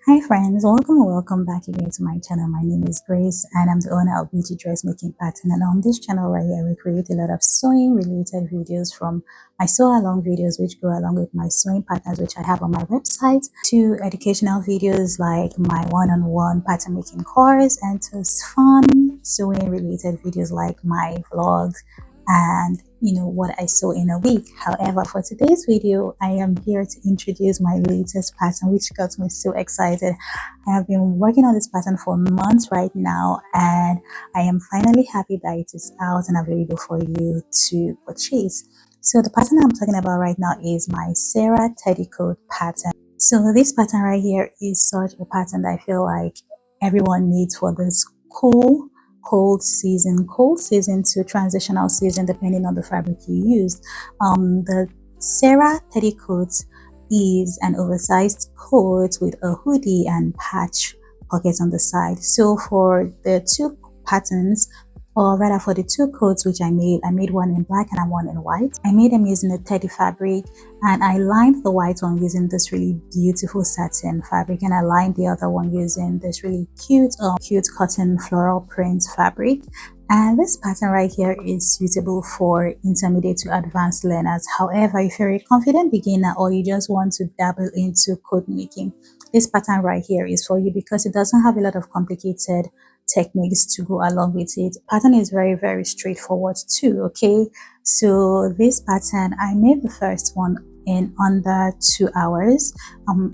Hi friends, welcome and welcome back again to my channel. My name is Grace and I'm the owner of Beauty Dressmaking Pattern, and on this channel right here we create a lot of sewing related videos, from my sew along videos which go along with my sewing patterns which I have on my website, to educational videos like my one-on-one pattern making course, and to fun sewing related videos like my vlogs and what I sew in a week. However, for today's video I am here to introduce my latest pattern, which got me so excited. I have been working on this pattern for months right now, and I am finally happy that it is out and available for you to purchase. So the pattern I'm talking about right now is my Sarah Teddy Coat pattern. So this pattern right here is such a pattern that I feel like everyone needs for this cold season to transitional season, depending on the fabric you use. The Sarah Teddy Coat is an oversized coat with a hoodie and patch pockets on the side. So for the two patterns, or rather for the two coats which I made one in black and one in white. I made them using a teddy fabric, and I lined the white one using this really beautiful satin fabric, and I lined the other one using this really cute cotton floral print fabric. And this pattern right here is suitable for intermediate to advanced learners. However, if you're a confident beginner or you just want to dabble into coat making, this pattern right here is for you because it doesn't have a lot of complicated techniques to go along with it. Pattern is very straightforward too. Okay, so this pattern I made the first one in under 2 hours,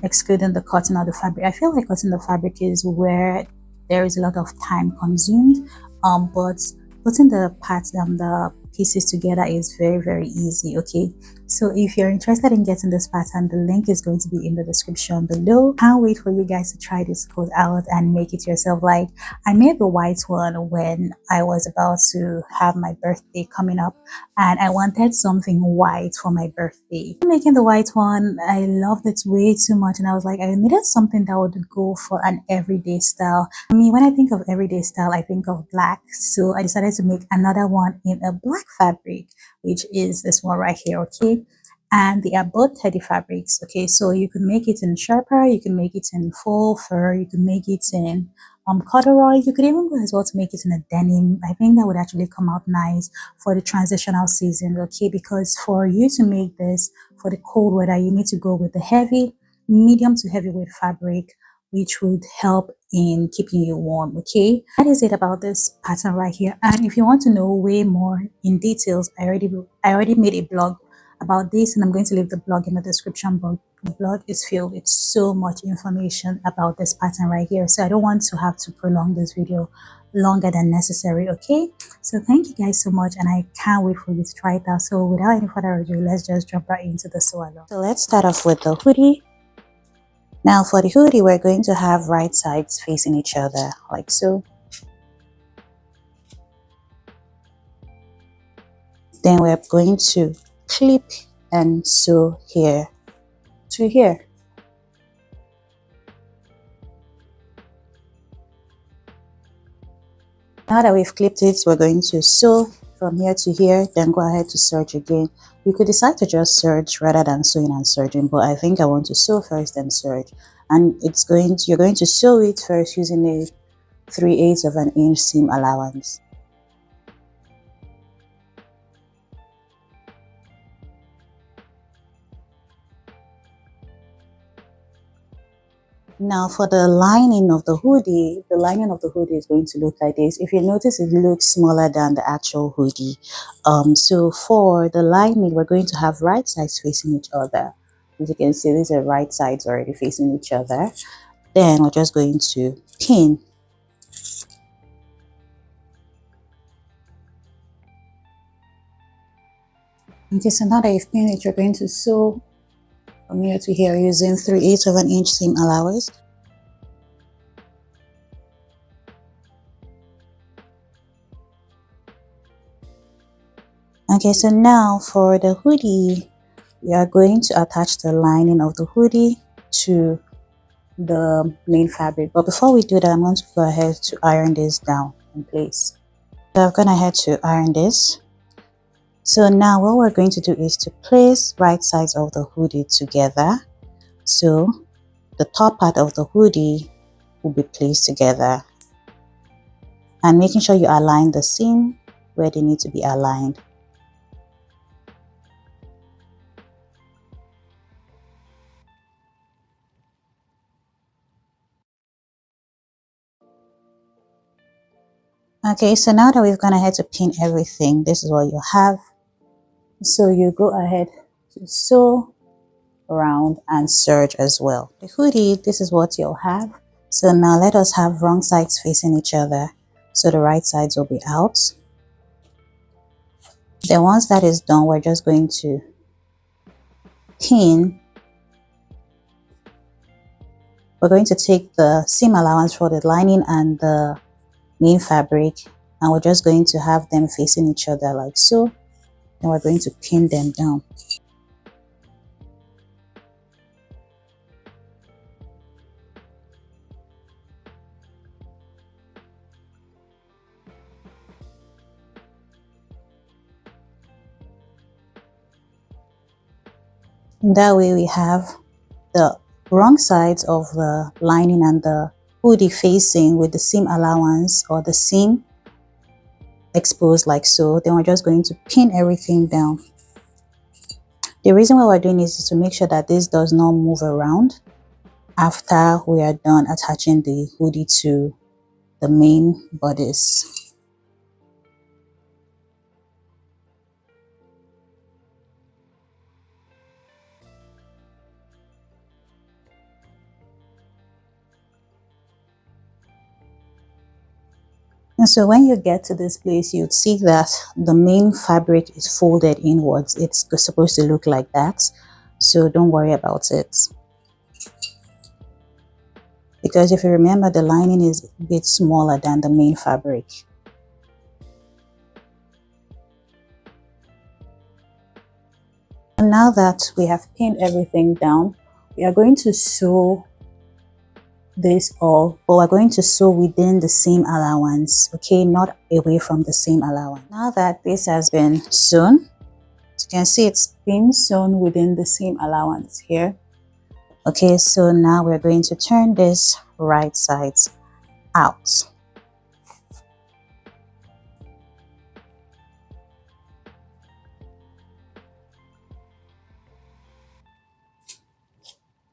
excluding the cutting of the fabric. I feel like cutting the fabric is where there is a lot of time consumed, but putting the pieces together is very easy. Okay, so if you're interested in getting this pattern, the link is going to be in the description below. Can't wait for you guys to try this coat out and make it yourself. Like, I made the white one when I was about to have my birthday coming up, and I wanted something white for my birthday. Making the white one, I loved it way too much, and I was like, I needed something that would go for an everyday style. I mean, when I think of everyday style, I think of black, so I decided to make another one in a black fabric, which is this one right here. Okay, and they are both teddy fabrics. Okay, so you can make it in sherpa, you can make it in faux fur, you can make it in corduroy, you could even go as well to make it in a denim. I think that would actually come out nice for the transitional season. Okay, because for you to make this for the cold weather, you need to go with the medium to heavyweight fabric, which would help in keeping you warm. Okay, that is it about this pattern right here. And if you want to know way more in details, I already made a blog about this, and I'm going to leave the blog in the description box. The blog is filled with so much information about this pattern right here, so I don't want to have to prolong this video longer than necessary. Okay, so thank you guys so much, and I can't wait for you to try it out. So without any further ado, let's just jump right into the sew along. So let's start off with the hoodie. Now for the hoodie, we're going to have right sides facing each other like so. Then we're going to clip and sew here to here. Now that we've clipped it, we're going to sew from here to here, then go ahead to serge again. You could decide to just serge rather than sewing and serging, but I think I want to sew first and serge. And you're going to sew it first using a 3/8 of an inch seam allowance. Now for the lining of the hoodie is going to look like this. If you notice, it looks smaller than the actual hoodie. So for the lining, we're going to have right sides facing each other. As you can see, these are right sides already facing each other. Then we're just going to pin. Okay, so now that you've pinned it, you're going to sew from here to here using 3/8 of an inch seam allowance. Okay, so now for the hoodie, we are going to attach the lining of the hoodie to the main fabric. But before we do that, I'm going to go ahead to iron this down in place. So I've gone ahead to iron this. So now what we're going to do is to place right sides of the hoodie together. So the top part of the hoodie will be placed together, and making sure you align the seam where they need to be aligned. Okay, so now that we've gone ahead to pin everything, this is what you have. So you go ahead to sew around and serge as well. The hoodie, this is what you'll have. So now let us have wrong sides facing each other. So the right sides will be out. Then once that is done, we're just going to pin. We're going to take the seam allowance for the lining and the main fabric, and we're just going to have them facing each other like so. And we're going to pin them down. That way we have the wrong sides of the lining and the hoodie facing with the seam allowance or the seam exposed like so. Then we're just going to pin everything down. The reason why we're doing this is to make sure that this does not move around after we are done attaching the hoodie to the main bodice. And so when you get to this place, you'd see that the main fabric is folded inwards. It's supposed to look like that. So don't worry about it. Because if you remember, the lining is a bit smaller than the main fabric. And now that we have pinned everything down, we are going to sew this all, but we're going to sew within the seam allowance, okay, not away from the seam allowance. Now that this has been sewn, as you can see, it's been sewn within the seam allowance here. Okay, so now we're going to turn this right side out.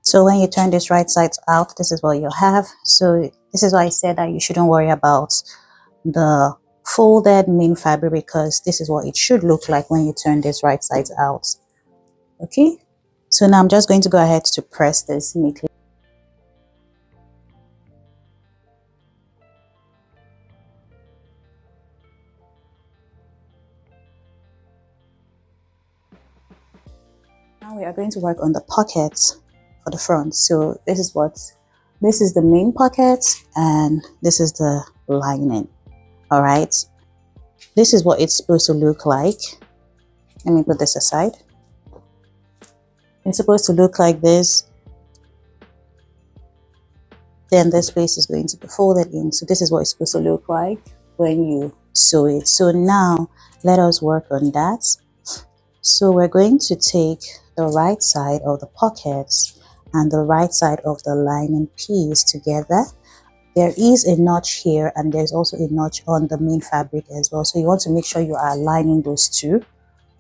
So when you turn this right side out, this is what you'll have. So this is why I said that you shouldn't worry about the folded main fabric, because this is what it should look like when you turn this right side out. Okay, so now I'm just going to go ahead to press this neatly. Now we are going to work on the pockets for the front. So this is the main pocket, and this is the lining. All right, this is what it's supposed to look like. Let me put this aside. It's supposed to look like this. Then this place is going to be folded in. So this is what it's supposed to look like when you sew it. So now let us work on that. So we're going to take the right side of the pockets and the right side of the lining piece together. There is a notch here, and there's also a notch on the main fabric as well. So you want to make sure you are aligning those two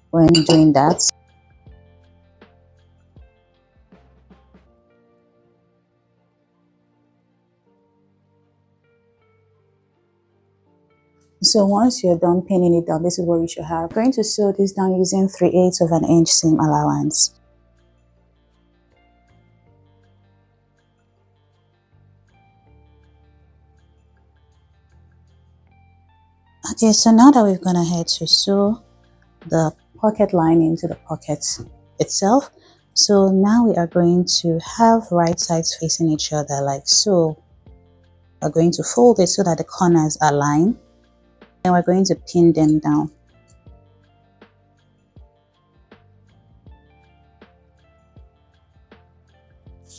when doing that. So once you're done pinning it down, this is what you should have. I'm going to sew this down using 3/8 of an inch seam allowance. Okay, so now that we've gone ahead to sew the pocket lining to the pocket itself, so now we are going to have right sides facing each other like so. We're going to fold it so that the corners align, and we're going to pin them down.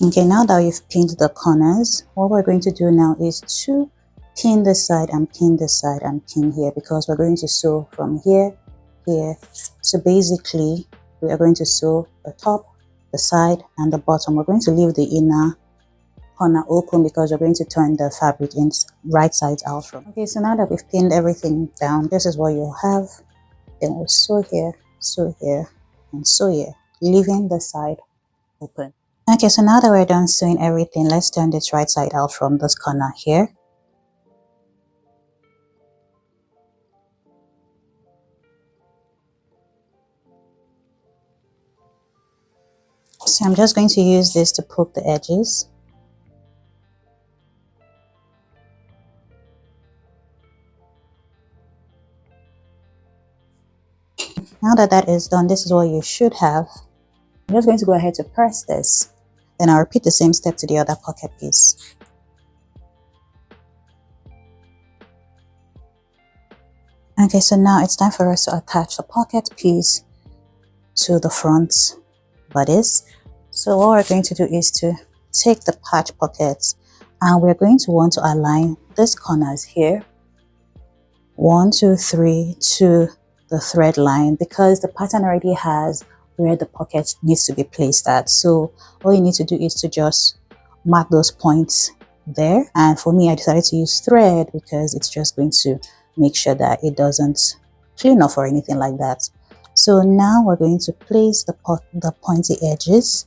Okay, now that we've pinned the corners, what we're going to do now is to pin this side and pin this side and pin here, because we're going to sew from here, here. So basically, we are going to sew the top, the side, and the bottom. We're going to leave the inner corner open because we're going to turn the fabric in right sides out from. Okay, so now that we've pinned everything down, this is what you'll have. Then we'll sew here, and sew here, leaving the side open. Okay, so now that we're done sewing everything, let's turn this right side out from this corner here. So I'm just going to use this to poke the edges. Now that that is done, this is what you should have. I'm just going to go ahead to press this. Then I'll repeat the same step to the other pocket piece. Okay, so now it's time for us to attach the pocket piece to the front bodice. So what we're going to do is to take the patch pockets and we're going to want to align these corners here, 1, 2, 3, to the thread line, because the pattern already has where the pocket needs to be placed at. So all you need to do is to just mark those points there. And for me, I decided to use thread because it's just going to make sure that it doesn't clean off or anything like that. So now we're going to place the pointy edges,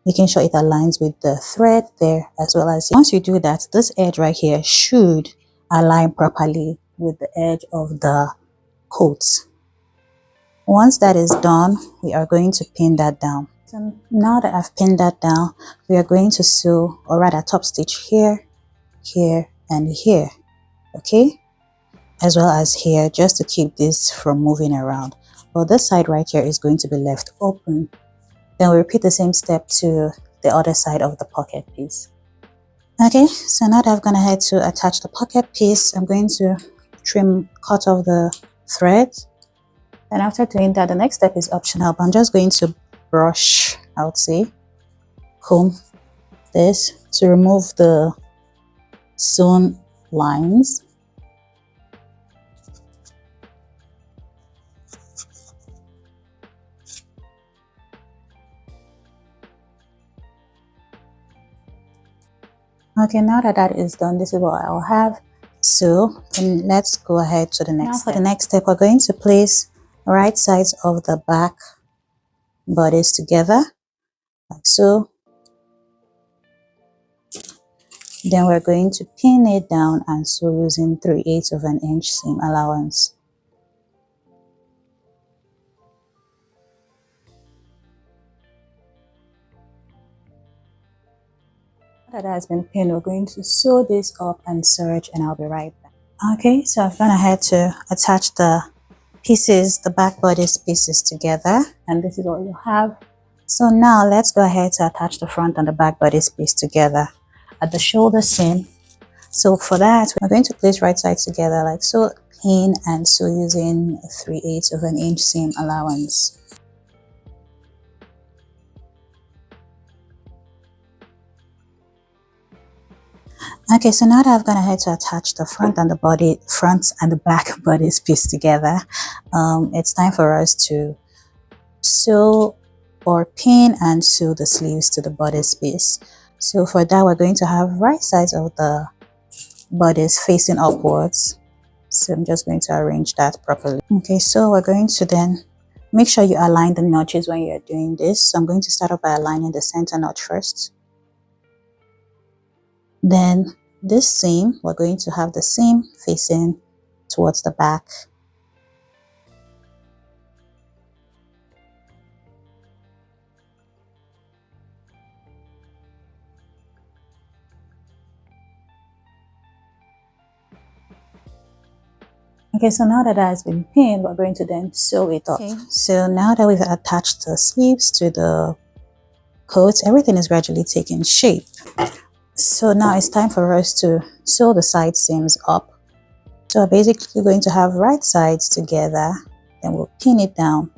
making sure it aligns with the thread there, as well as once you do that, this edge right here should align properly with the edge of the coat. Once that is done, we are going to pin that down. So now that I've pinned that down, we are going to sew, or rather top stitch here, here, and here, okay, as well as here, just to keep this from moving around. But this side right here is going to be left open. Then we repeat the same step to the other side of the pocket piece. Okay, so now that I've gone ahead to attach the pocket piece, I'm going to cut off the thread. And after doing that, the next step is optional, but I'm just going to brush, I would say, comb this to remove the sewn lines. Okay, now that that is done, this is what I'll have. So then let's go ahead to the next step. For the next step, we're going to place right sides of the back bodice together, like so. Then we're going to pin it down and sew using 3/8 of an inch seam allowance. That has been pinned, we're going to sew this up and serge, and I'll be right back. Okay, so I've gone ahead to attach the pieces, the back bodice pieces together, and this is what you have. So now let's go ahead to attach the front and the back bodice piece together at the shoulder seam. So for that, we're going to place right sides together like so, pin and sew using 3/8 of an inch seam allowance. Okay, so now that I've gone ahead to attach the front and the back bodice piece together, it's time for us to sew or pin and sew the sleeves to the bodice piece. So for that, we're going to have right sides of the bodice facing upwards. So I'm just going to arrange that properly. Okay, so we're going to then make sure you align the notches when you're doing this. So I'm going to start off by aligning the center notch first. Then this seam, we're going to have the seam facing towards the back. Okay, so now that has been pinned, we're going to then sew it up. Okay. So now that we've attached the sleeves to the coat, everything is gradually taking shape. So now it's time for us to sew the side seams up. So we're basically going to have right sides together, then we'll pin it down.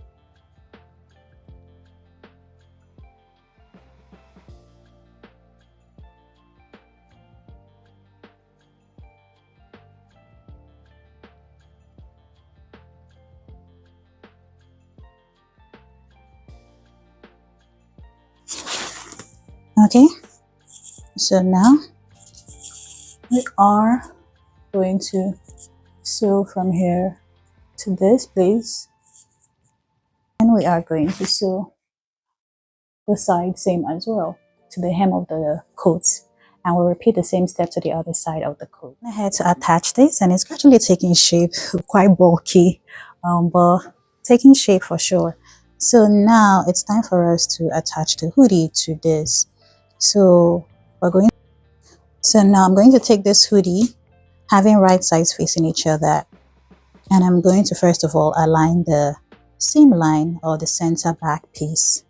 Okay, So now we are going to sew from here to this place, and we are going to sew the side same as well to the hem of the coat, and we'll repeat the same step to the other side of the coat. I had to attach this, and it's gradually taking shape, quite bulky, but taking shape for sure. So now it's time for us to attach the hoodie to this. So now I'm going to take this hoodie, having right sides facing each other, and I'm going to first of all align the seam line or the center back piece.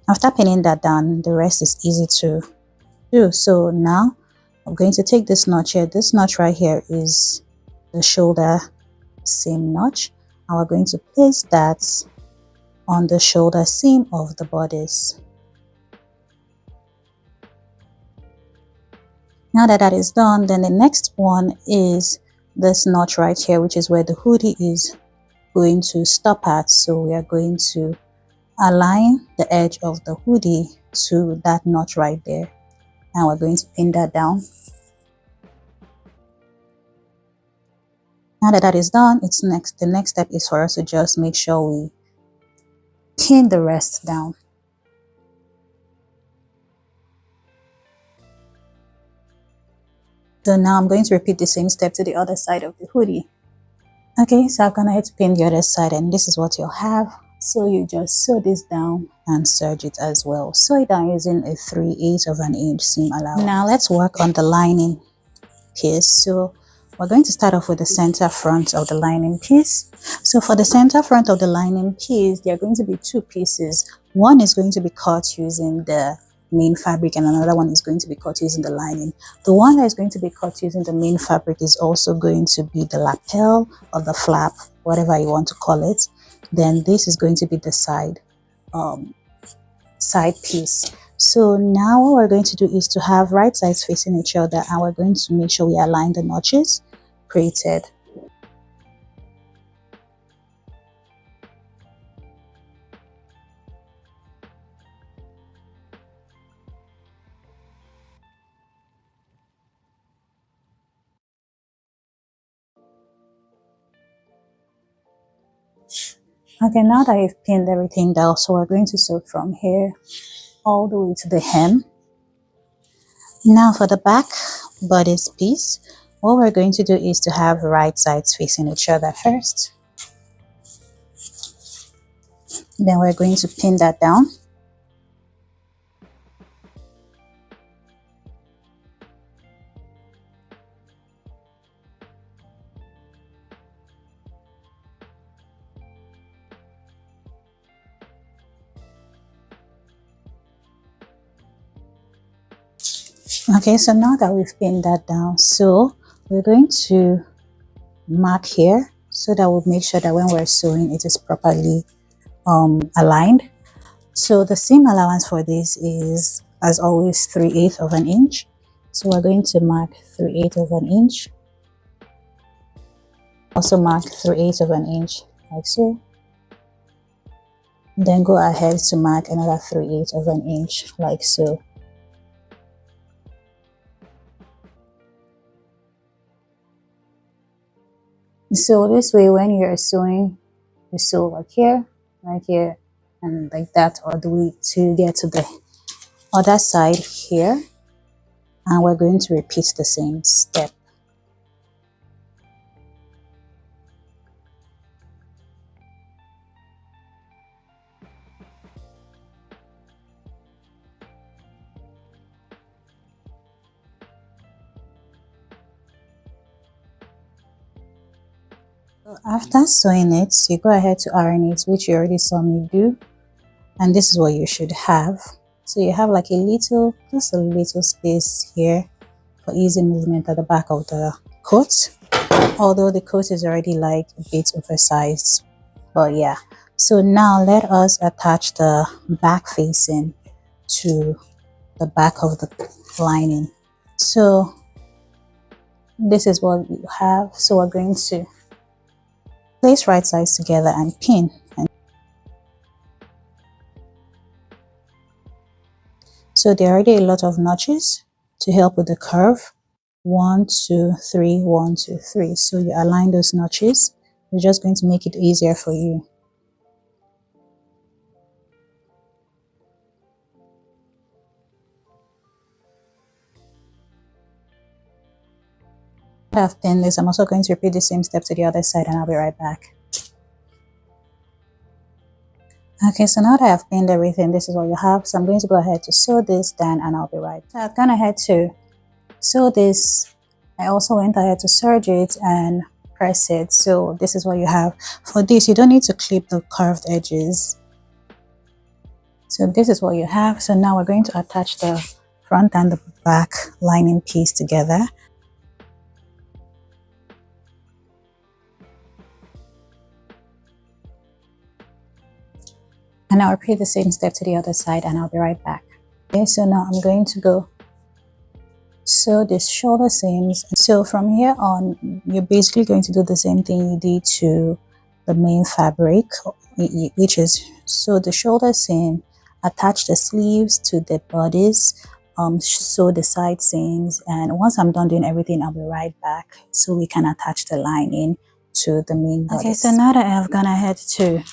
After pinning that down, the rest is easy to do. So now I'm going to take this notch here. This notch right here is the shoulder seam notch, and we're going to place that on the shoulder seam of the bodice. Now that that is done, then the next one is this notch right here, which is where the hoodie is going to stop at. So we are going to align the edge of the hoodie to that notch right there, and we're going to pin that down. Now that that is done, the next step is for us to just make sure we pin the rest down. So now I'm going to repeat the same step to the other side of the hoodie. Okay, so I'm gonna head to pin the other side, and this is what you'll have. So you just sew this down and serge it as well. Sew it down using a 3/8 of an inch seam allowance. Now let's work on the lining piece. So we're going to start off with the center front of the lining piece. So for the center front of the lining piece, there are going to be two pieces. One is going to be cut using the main fabric, and another one is going to be cut using the lining. The one that is going to be cut using the main fabric is also going to be the lapel or the flap, whatever you want to call it. Then this is going to be the side piece. So now what we're going to do is to have right sides facing each other, and we're going to make sure we align the notches created. Okay, now that I've pinned everything down, so we're going to sew from here all the way to the hem. Now for the back bodice piece, what we're going to do is to have right sides facing each other first. Then we're going to pin that down. Okay, so now that we've pinned that down, so we're going to mark here so that we'll make sure that when we're sewing it is properly aligned. So the seam allowance for this is, as always, 3/8 of an inch. So we're going to mark 3/8 of an inch. Also mark 3/8 of an inch, like so. Then go ahead to mark another 3/8 of an inch, like so. So this way, when you're sewing, you sew like here, right here, and like that all the way to get to the other side here, and we're going to repeat the same step. So after sewing it, you go ahead to iron it, which you already saw me do, and this is what you should have. So you have like just a little space here for easy movement at the back of the coat, although the coat is already like a bit oversized, but yeah. So now let us attach the back facing to the back of the lining. So this is what we have. So we're going to place right sides together and pin. So there are already a lot of notches to help with the curve. 1 2 3 1 2 3. So you align those notches. It's just going to make it easier for you. I've pinned this. I'm also going to repeat the same step to the other side, and I'll be right back. Okay, so now that I've pinned everything, this is what you have. So I'm going to go ahead to sew this down, and I'll be right back. So I've gone ahead to sew this. I also went ahead to serge it and press it. So this is what you have. For this, you don't need to clip the curved edges. So this is what you have. So now we're going to attach the front and the back lining piece together. And I'll repeat the same step to the other side, and I'll be right back. Okay, so now I'm going to go sew this shoulder seams. So from here on, you're basically going to do the same thing you did to the main fabric, which is sew the shoulder seam, attach the sleeves to the bodice, sew the side seams, and once I'm done doing everything, I'll be right back so we can attach the lining to the main bodice. Okay, so now that I've gone ahead to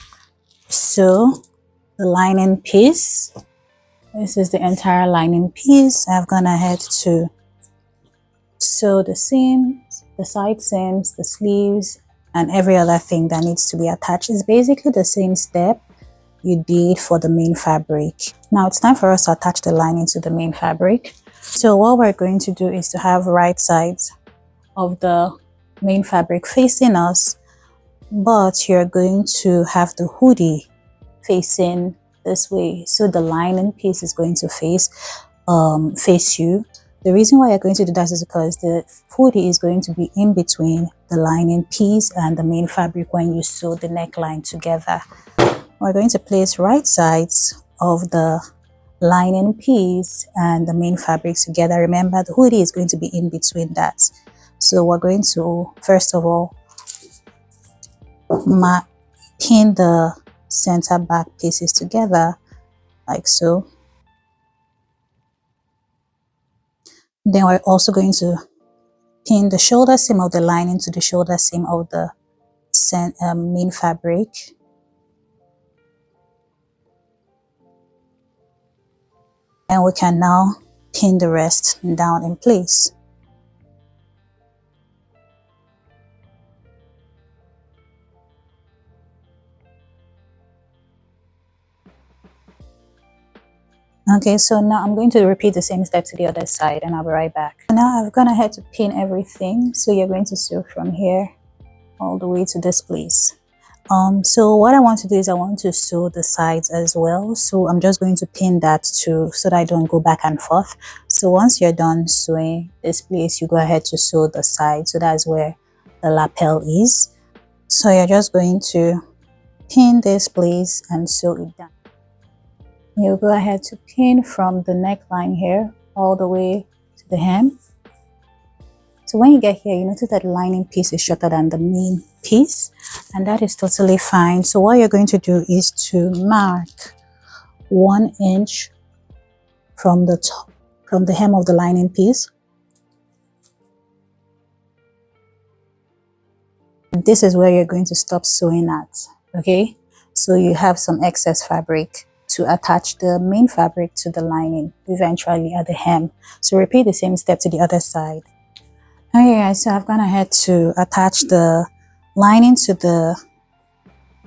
sew the lining piece, this is the entire lining piece. I've gone ahead to sew the seams, the side seams, the sleeves, and every other thing that needs to be attached. It's basically the same step you did for the main fabric. Now it's time for us to attach the lining to the main fabric. So what we're going to do is to have right sides of the main fabric facing us, but you're going to have the hoodie facing this way. So the lining piece is going to face you. The reason why you're going to do that is because the hoodie is going to be in between the lining piece and the main fabric when you sew the neckline together. We're going to place right sides of the lining piece and the main fabric together. Remember, the hoodie is going to be in between that. So we're going to, first of all, pin the center back pieces together like so. Then we're also going to pin the shoulder seam of the lining to the shoulder seam of the main fabric. And we can now pin the rest down in place. Okay, so now I'm going to repeat the same step to the other side, and I'll be right back. Now I've gone ahead to pin everything. So you're going to sew from here all the way to this place. So what I want to do is I want to sew the sides as well. So I'm just going to pin that too so that I don't go back and forth. So once you're done sewing this place, you go ahead to sew the side. So that's where the lapel is. So you're just going to pin this place and sew it down. You go ahead to pin from the neckline here all the way to the hem. So when you get here, you notice that the lining piece is shorter than the main piece, and that is totally fine. So what you're going to do is to mark 1 inch from the top, from the hem of the lining piece. And this is where you're going to stop sewing at, okay? So you have some excess fabric to attach the main fabric to the lining eventually at the hem. So repeat the same step to the other side. Okay guys, so I've gone ahead to attach the lining to the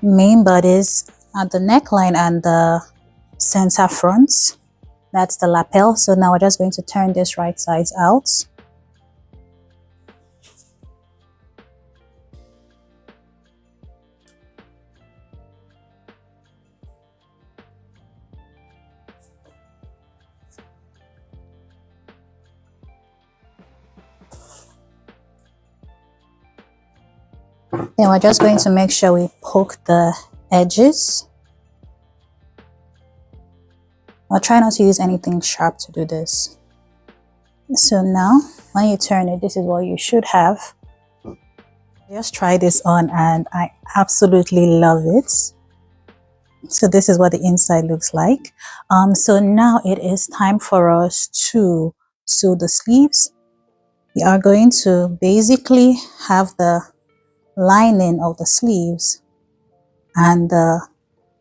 main bodice at the neckline and the center fronts. That's the lapel. So now we're just going to turn this right sides out. Then we're just going to make sure we poke the edges. I'll try not to use anything sharp to do this. So now, when you turn it, this is what you should have. Just try this on and I absolutely love it. So this is what the inside looks like. So now it is time for us to sew the sleeves. We are going to basically have the lining of the sleeves and the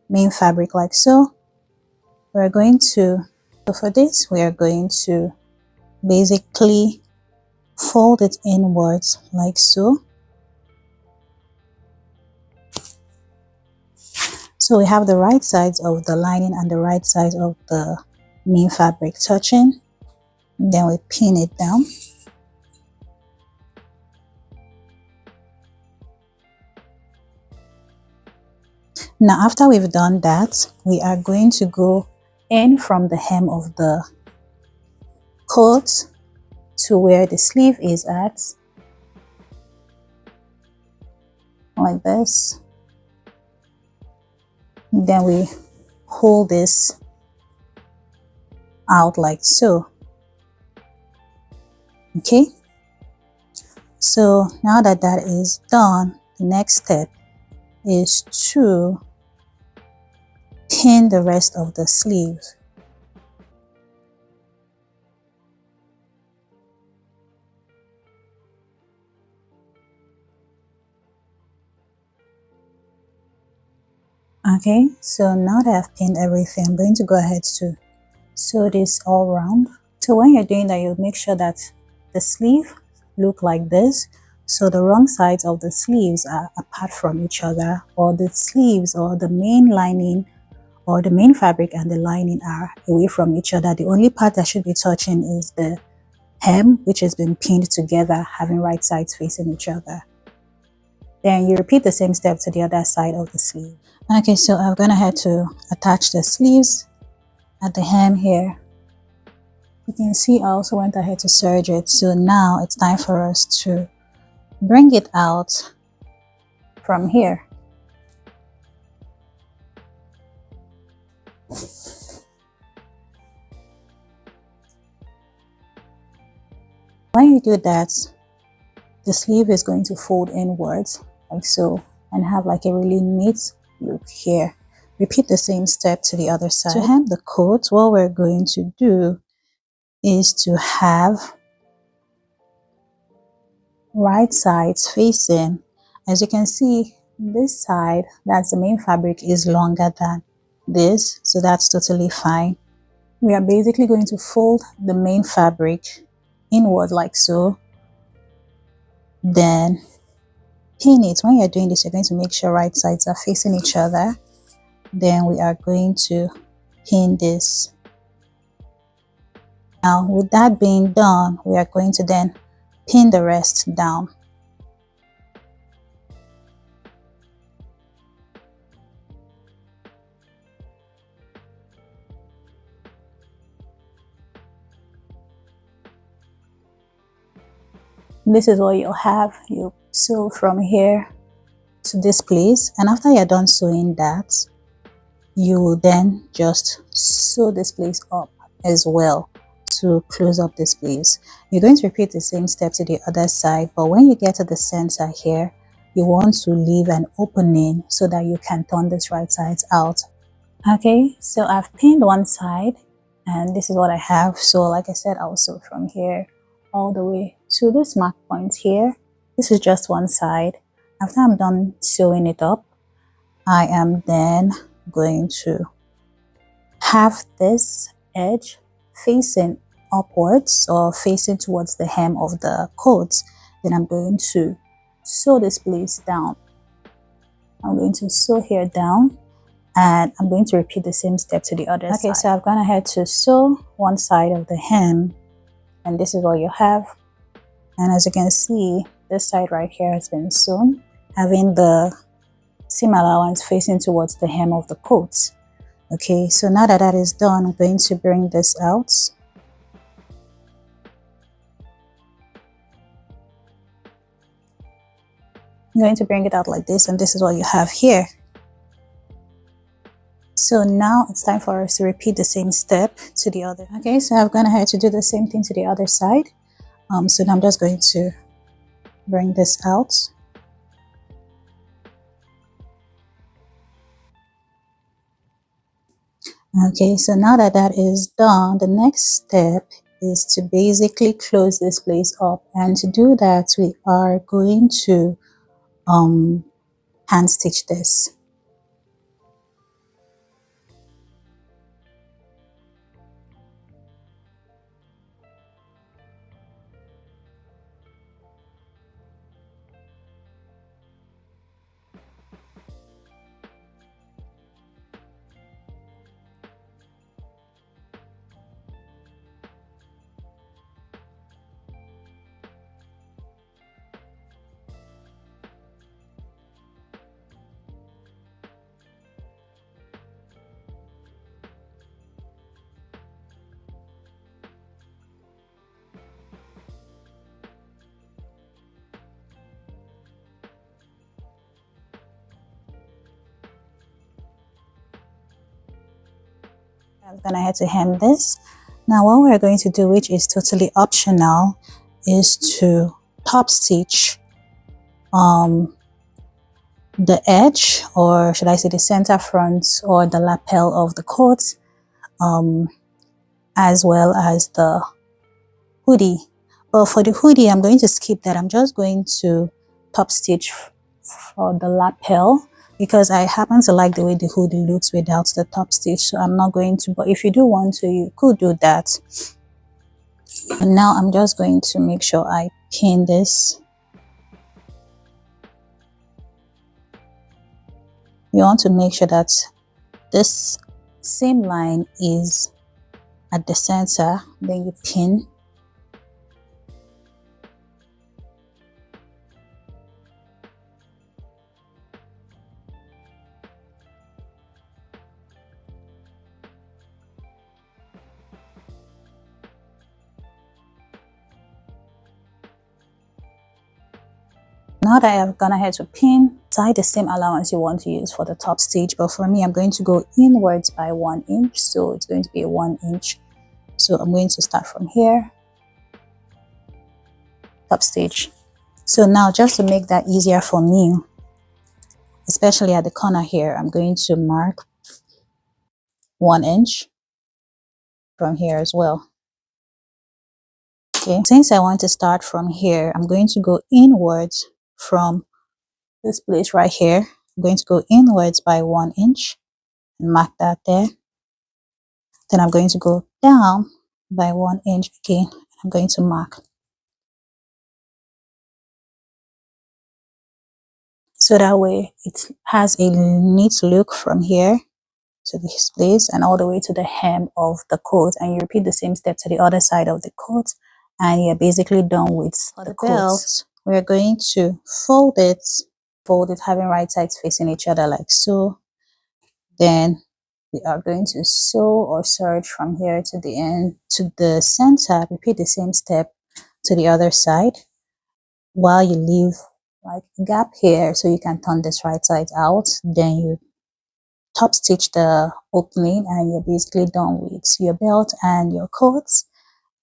main fabric like so. We're going to, so for this, we are going to basically fold it inwards like so. So we have the right sides of the lining and the right sides of the main fabric touching. Then we pin it down. Now after we've done that, we are going to go in from the hem of the coat to where the sleeve is at, like this. Then we hold this out like so. Okay, so now that that is done, the next step is to pin the rest of the sleeve. Okay, so now that I've pinned everything, I'm going to go ahead to sew this all around. So when you're doing that, you'll make sure that the sleeve look like this. So the wrong sides of the sleeves are apart from each other, or the sleeves or the main lining or the main fabric and the lining are away from each other. The only part that should be touching is the hem, which has been pinned together, having right sides facing each other. Then you repeat the same step to the other side of the sleeve. Okay, so I'm gonna have to attach the sleeves at the hem here. You can see I also went ahead to serge it. So now it's time for us to bring it out from here. When you do that, the sleeve is going to fold inwards like so and have like a really neat look here. Repeat the same step to the other side. To hem the coat, what we're going to do is to have right sides facing. As you can see, this side, that's the main fabric, is longer than this, so that's totally fine. We are basically going to fold the main fabric inward like so, then pin it. When you're doing this, you're going to make sure right sides are facing each other. Then we are going to pin this. Now with that being done, we are going to then pin the rest down. This is what you'll have. You sew from here to this place, and after you're done sewing that, you will then just sew this place up as well to close up this place. You're going to repeat the same step to the other side, but when you get to the center here, you want to leave an opening so that you can turn this right side out. Okay, so I've pinned one side and this is what I have. So like I said, I'll sew from here all the way to this mark point here. This is just one side. After I'm done sewing it up, I am then going to have this edge facing upwards or facing towards the hem of the coat. Then I'm going to sew this place down. I'm going to sew here down, and I'm going to repeat the same step to the other side. Okay, so I've gone ahead to sew one side of the hem, and this is what you have. And as you can see, this side right here has been sewn, having the seam allowance facing towards the hem of the coat. Okay, so now that that is done, I'm going to bring this out. I'm going to bring it out like this, and this is what you have here. So now it's time for us to repeat the same step to the other. Okay, so I've gone ahead to do the same thing to the other side. So now I'm just going to bring this out. Okay, so now that that is done, the next step is to basically close this place up, and to do that we are going to hand stitch this. I'm gonna have to hem this. Now what we're going to do, which is totally optional, is to top stitch the edge, or should I say the center front or the lapel of the coat, as well as the hoodie. But for the hoodie, I'm going to skip that. I'm just going to top stitch for the lapel, because I happen to like the way the hoodie looks without the top stitch, so I'm not going to. But if you do want to, you could do that. And now I'm just going to make sure I pin this. You want to make sure that this same line is at the center, then you pin. Now that I have gone ahead to pin, tie the same allowance you want to use for the top stitch, but for me I'm going to go inwards by 1 inch, so it's going to be a 1 inch. So I'm going to start from here, top stitch. So now, just to make that easier for me, especially at the corner here, I'm going to mark 1 inch from here as well. Okay, since I want to start from here, I'm going to go inwards from this place right here. I'm going to go inwards by 1 inch and mark that there. Then I'm going to go down by 1 inch again. I'm going to mark. So that way it has a neat look from here to this place and all the way to the hem of the coat, and you repeat the same step to the other side of the coat, and you're basically done with the belt. We're going to fold it having right sides facing each other like so. Then we are going to sew or serge from here to the end to the center. Repeat the same step to the other side, while you leave like a gap here so you can turn this right side out. Then you top stitch the opening, and you're basically done with your belt and your coats.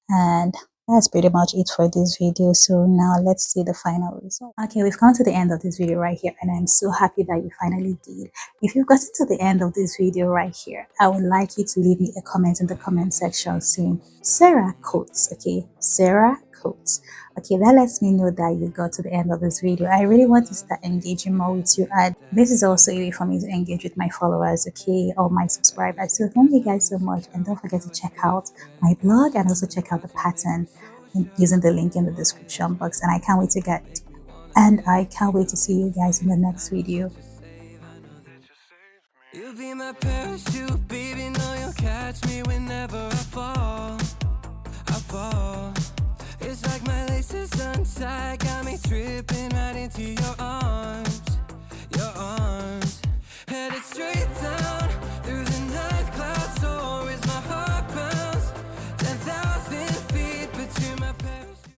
And that's pretty much it for this video. So now let's see the final result. Okay, we've come to the end of this video right here, and I'm so happy that you finally did. If you've gotten to the end of this video right here, I would like you to leave me a comment in the comment section saying Sarah Coats. Okay, Sarah Coats. Okay, that lets me know that you got to the end of this video. I really want to start engaging more with you, and this is also a way for me to engage with my followers, okay, or my subscribers. So thank you guys so much, and don't forget to check out my blog and also check out the pattern using the link in the description box. And I can't wait to see you guys in the next video. You'll be my parachute, baby, know you'll catch me whenever I fall. It's like my laces untied, got me tripping right into your arms.